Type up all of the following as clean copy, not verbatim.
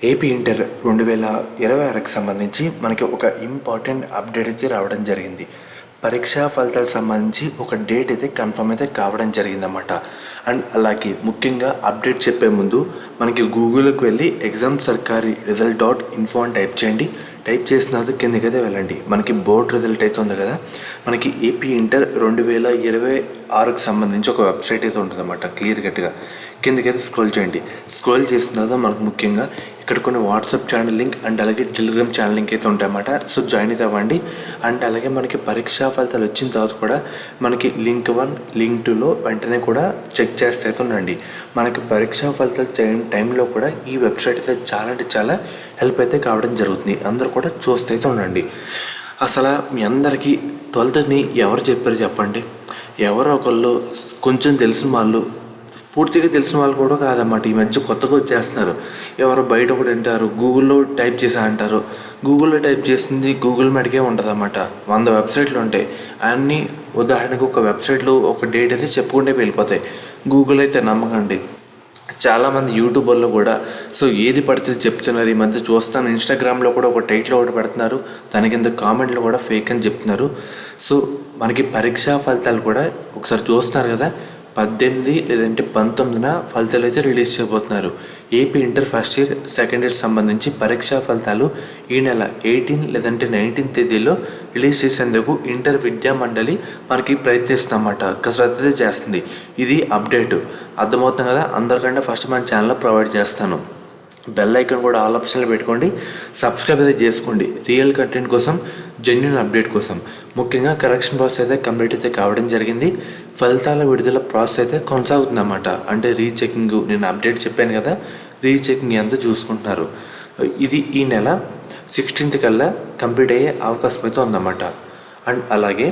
AP inter 2026కి సంబంధించి మనకి ఒక ఇంపార్టెంట్ అప్డేట్ అయితే రావడం జరిగింది. పరీక్షా ఫలితాలకు సంబంధించి ఒక డేట్ అయితే కన్ఫర్మ్ అయితే కావడం జరిగిందన్నమాట. అండ్ అలాగే ముఖ్యంగా అప్డేట్ చెప్పే ముందు మనకి గూగుల్కి వెళ్ళి ఎగ్జామ్ సర్కారీ రిజల్ట్ .info అని టైప్ చేయండి. టైప్ చేసిన తర్వాత కిందకైతే వెళ్ళండి. మనకి బోర్డ్ రిజల్ట్ అయితే ఉంది కదా, మనకి ఏపీ ఇంటర్ 2026కి సంబంధించి ఒక వెబ్సైట్ అయితే ఉంటుంది అన్నమాట. క్లియర్ కట్గా కిందకైతే స్క్రోల్ చేయండి. స్క్రోల్ చేసిన తర్వాత మనకు ముఖ్యంగా ఇక్కడ కొన్ని వాట్సాప్ ఛానల్ లింక్ అండ్ అలాగే టెలిగ్రామ్ ఛానల్ లింక్ అయితే ఉంటాయన్నమాట. సో జాయిన్ అయితే అవ్వండి. అండ్ అలాగే మనకి పరీక్షా ఫలితాలు వచ్చిన తర్వాత కూడా మనకి లింక్ 1 లింక్ 2లో వెంటనే కూడా చెక్ చేస్తే అయితే ఉండండి. మనకి పరీక్షా ఫలితాలు చేయని టైంలో కూడా ఈ వెబ్సైట్ అయితే చాలా అంటే చాలా హెల్ప్ అయితే కావడం జరుగుతుంది. అందరూ కూడా చూస్తే అయితే ఉండండి. అసలు మీ అందరికీ 12th ఎవరు చెప్పారు చెప్పండి? ఎవరో ఒకళ్ళు కొంచెం తెలిసిన వాళ్ళు, పూర్తిగా తెలిసిన వాళ్ళు కూడా కాదన్నమాట. ఈ మధ్య కొత్తగా వచ్చేస్తున్నారు. ఎవరో బయట ఒకటి అంటారు, గూగుల్లో టైప్ చేసా అంటారు. గూగుల్లో టైప్ చేసింది గూగుల్ మెడకే ఉంటుంది అన్నమాట. 100 వెబ్సైట్లు ఉంటాయి. అన్నీ ఉదాహరణకు ఒక వెబ్సైట్లో ఒక డేట్ అయితే చెప్పుకుంటే వెళ్ళిపోతాయి. గూగుల్ అయితే నమ్మకండి. చాలామంది యూట్యూబర్లో కూడా సో ఏది పడితే చెప్తున్నారు. ఈ మధ్య చూస్తాను ఇన్స్టాగ్రామ్లో కూడా ఒక టైటిల్ ఒకటి పెడుతున్నారు, దాని కింద కామెంట్లు కూడా ఫేక్ అని చెప్తున్నారు. సో మనకి పరీక్షా ఫలితాలు కూడా ఒకసారి చూస్తున్నారు కదా, 18 లేదంటే 19న ఫలితాలు అయితే రిలీజ్ చేయబోతున్నారు. AP inter first year second year సంబంధించి పరీక్షా ఫలితాలు ఈ నెల 18 లేదంటే 19 తేదీలో రిలీజ్ చేసేందుకు ఇంటర్ విద్యా మండలి మనకి ప్రయత్నిస్తుందన్నమాట. కసరత్తు చేస్తుంది. ఇది అప్డేటు అర్థమవుతుంది కదా. అందరికంటే ఫస్ట్ మన ఛానల్లో ప్రొవైడ్ చేస్తాను. బెల్ ఐకాన్ కూడా ఆల్ ఆప్షన్లో పెట్టుకోండి. సబ్స్క్రైబ్ అయితే చేసుకోండి. రియల్ కంటెంట్ కోసం, జెన్యున్ అప్డేట్ కోసం. ముఖ్యంగా కరెక్షన్ ప్రాసెస్ అయితే కంప్లీట్ అయితే కావడం జరిగింది. ఫలితాల విడుదల ప్రాసెస్ అయితే కొనసాగుతుందన్నమాట. అంటే రీచెకింగ్, నేను అప్డేట్ చెప్పాను కదా, రీచెకింగ్ అంతా చూసుకుంటున్నారు. ఇది ఈ నెల 16th కల్లా కంప్లీట్ అయ్యే అవకాశం అయితే ఉందన్నమాట. అండ్ అలాగే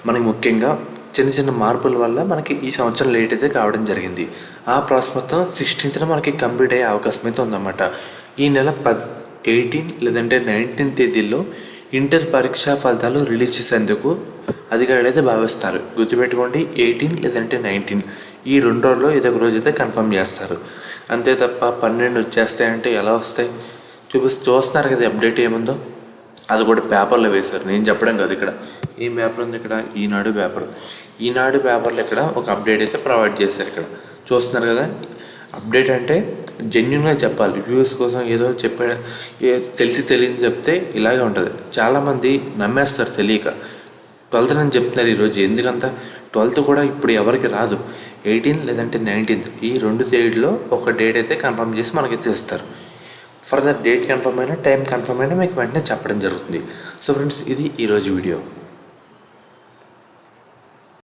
మనకి ముఖ్యంగా చిన్న చిన్న మార్పుల వల్ల మనకి ఈ సంవత్సరం లేట్ అయితే కావడం జరిగింది. ఆ ప్రాసెస్ మొత్తం 16th మనకి కంప్లీట్ అయ్యే అవకాశం అయితే ఉందన్నమాట. ఈ నెల 18 లేదంటే 19 తేదీల్లో ఇంటర్ పరీక్షా ఫలితాలు రిలీజ్ చేసేందుకు అధికారులు అయితే భావిస్తారు. గుర్తుపెట్టుకోండి, 18 లేదంటే 19 ఈ 2 రోజుల్లో ఇదొక రోజు అయితే కన్ఫర్మ్ చేస్తారు. అంతే తప్ప 12 వచ్చేస్తాయంటే ఎలా వస్తాయి? చూస్తున్నారు కదా అప్డేట్ ఏముందో. అది కూడా పేపర్లో వేశారు, నేను చెప్పడం కాదు. ఇక్కడ ఏం పేపర్ ఉంది? ఇక్కడ ఈనాడు పేపర్. ఈనాడు పేపర్లో ఇక్కడ ఒక అప్డేట్ అయితే ప్రొవైడ్ చేశారు. ఇక్కడ చూస్తున్నారు కదా. అప్డేట్ అంటే జెన్యున్గా చెప్పాలి. వ్యూస్ కోసం ఏదో తెలిసి తెలియని చెప్తే ఇలాగే ఉంటుంది. చాలామంది నమ్మేస్తారు తెలియక. 12th అని చెప్తున్నారు ఈరోజు. ఎందుకంత 12th కూడా ఇప్పుడు ఎవరికి రాదు. 18 లేదంటే 19 ఈ 2 తేదీలో ఒక డేట్ అయితే కన్ఫర్మ్ చేసి మనకైతే ఇస్తారు. ఫర్దర్ డేట్ కన్ఫర్మ్ అయినా, టైం కన్ఫర్మ్ అయినా మీకు వెంటనే చెప్పడం జరుగుతుంది. సో ఫ్రెండ్స్, ఇది ఈరోజు వీడియో.